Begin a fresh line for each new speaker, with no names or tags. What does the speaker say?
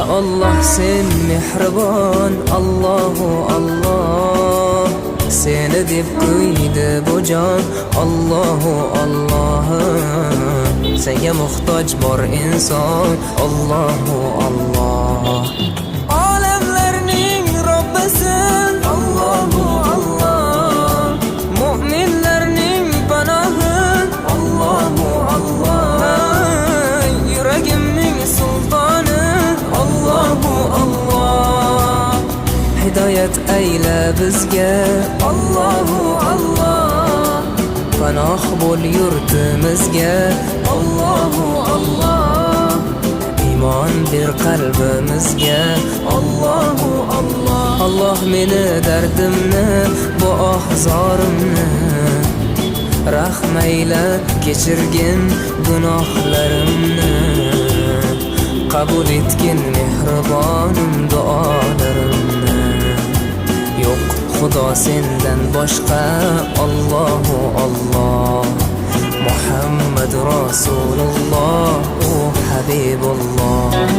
Allah sen mehribon, Allahu Allah. Seni deb qo'ydi bu jon, Allahu Allah. Senga muhtoj bor inson, Allahu Allah. Olamlarning Robbisin, Allahu Allah. Mu'minlarning panohi, Allahu Allah. Yuragimning sultoni, Allahu Allah. Hidoyat ayla bizga, Allahu Allah. Panoh bo'l yurtimizga, Allahu Allah. Iymon ber qalbimizga, Allahu Allah. Allah meni dardimni, bu ohzorimni rahmayla kechirgin gunohlarimni. Qabul etgin mehribonim duolarimni. Yo'q Xudo sendan boshqa, Allahu Allah. Muhammad Rasululloh, u Habibulloh.